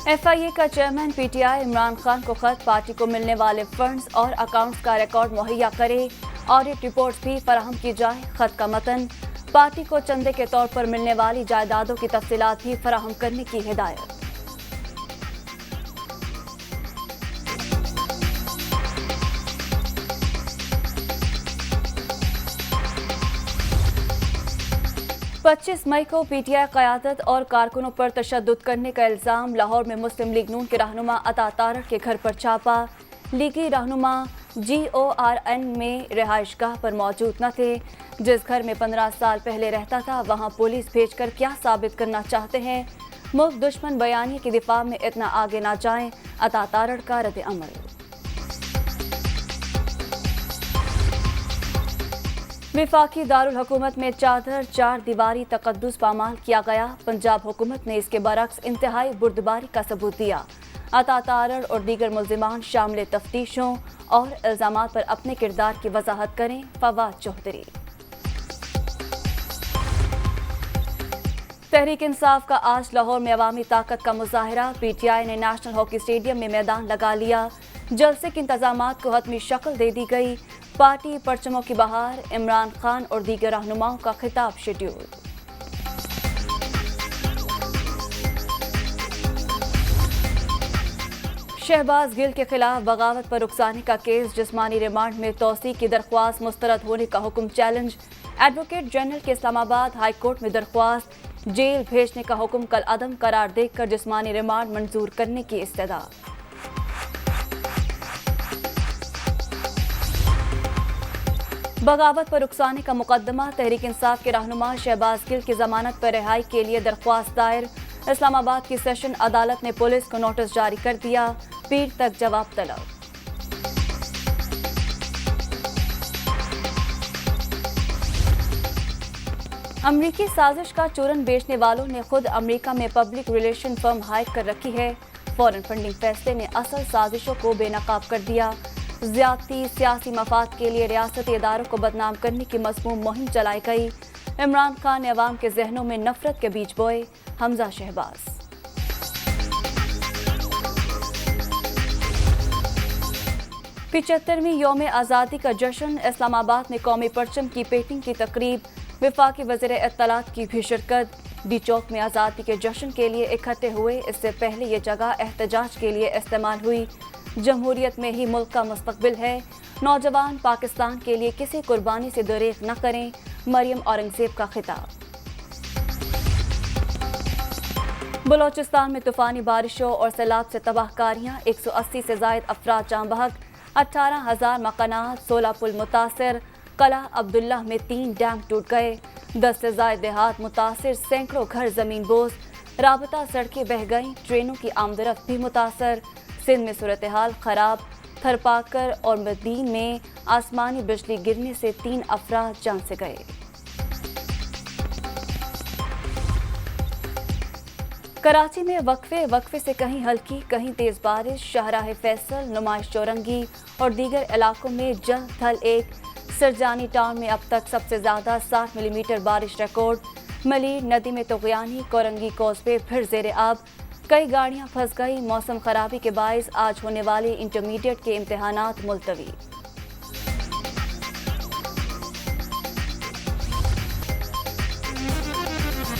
FIA का chairman PTI Imran Khan को खत, पार्टी को मिलने वाले फंड्स और अकाउंट्स का रिकॉर्ड मुहैया करे, ऑडिट रिपोर्ट्स भी फराहम की जाए। खत का मतन, पार्टी को चंदे के तौर पर मिलने वाली जायदादों की तफसीलात भी फराहम करने की हिदायत। पच्चीस मई को PTI क़यादत और कारकुनों पर तशद्दुद करने का इल्ज़ाम। लाहौर में मुस्लिम लीग नून के रहनुमा अता तारड़ के घर पर छापा। लीगी रहनुमा GORN में रिहाइशगाह पर मौजूद न थे। जिस घर में 15 साल पहले रहता था, वहां पुलिस भेजकर क्या साबित करना चाहते हैं? मुल्क दुश्मन बयानी की दिफा में इतना आगे ना जाएं, अता तारड़ का रद्द अमल। विफाकी दारुल हुकूमत में चादर चार दीवारी तकद्दुस पामाल किया गया। पंजाब हुकूमत ने इसके बरक्स इंतहाई बुर्दबारी का सबूत दिया। अता तारड़ और दीगर मुल्जिमान शामिल तफ्तीशों और इल्जामात पर अपने किरदार की वजाहत करें। फवाद चौधरी। तहरीक इंसाफ का आज लाहौर में अवामी ताकत का मुजाहरा। PTI ने नेशनल हॉकी स्टेडियम में मैदान लगा लिया। जलसे के इंतजामात को हतमी शक्ल दे दी गई। पार्टी परचमों की बहार, इमरान खान और दीगर रहनुमाओं का खिताब शेड्यूल। शहबाज गिल के खिलाफ बगावत पर रुखसानी का केस, जिस्मानी रिमांड में तौसीक की दरख्वास्त मुस्तरद होने का हुक्म चैलेंज। एडवोकेट जनरल के इस्लामाबाद हाई कोर्ट में दरख्वास्त, जेल भेजने का हुक्म कल अदम करार देकर जिस्मानी रिमांड मंजूर करने की इस्तदा। बगावत पर रुखसानी का मुकदमा, तहरीक इंसाफ के रहनुमा शहबाज गिल की जमानत पर रिहाई के लिए दरख्वास्त दायर। इस्लामाबाद की सेशन अदालत ने पुलिस को नोटिस जारी कर दिया। पीर तक जवाब तलब। अमरीकी साजिश का चूरन बेचने वालों ने खुद अमरीका में पब्लिक रिलेशन फर्म हायर कर रखी है। फॉरेन फंडिंग फैसले ने असल साजिशों को बेनकाब कर दिया। ज्यादती सियासी मफाद के लिए रियासती इदारों को बदनाम करने की मज़मूम मुहिम चलाई गई। इमरान खान ने अवाम के जहनों में नफरत के बीज बोए। हमजा शहबाज। 75वीं यौम आज़ादी का जश्न, इस्लामाबाद में कौमी परचम की पेंटिंग की तकरीब। वफाकी वज़ीर इत्तलात की भी शिरकत। डी चौक में आज़ादी के जश्न के लिए इकट्ठे हुए। इससे पहले ये जगह एहतजाज के लिए इस्तेमाल हुई। जमहूरियत में ही मुल्क का मुस्तकबिल है। नौजवान पाकिस्तान के लिए किसी कुर्बानी से दरेक न करें। मरियम औरंगजेब का खिताब। बलोचिस्तान में तूफानी बारिशों और सैलाब से तबाहकारियां, 180 से जायद अफराद जाँ बहक, 18,000 मकानात, 16 पुल मुतासर। कला अब्दुल्ला में 3 डैम टूट गए, 10 से जायद देहात मुतासर, सैकड़ों घर जमीन बोझ। राबता सड़कें बह गईं, ट्रेनों की आमदरफ्त भी मुतासर। सिंध में सूरत हाल खराब। थरपाकर और मदीन में आसमानी बिजली गिरने से 3 अफराद जान से गए। कराची में वक्फे से कहीं हल्की कहीं तेज बारिश। शाहराह फैसल, नुमाइश चौरंगी और दीगर इलाकों में जल थल एक। सरजानी टाउन में अब तक सबसे ज्यादा 60 मिलीमीटर बारिश रिकॉर्ड। मलीर नदी में तोगयानी, कोरंगी कॉजवे फिर जेर आब। कई गाड़ियां फंस गई। मौसम खराबी के बायस आज होने वाले इंटरमीडिएट के इम्तिहानात मुलतवी।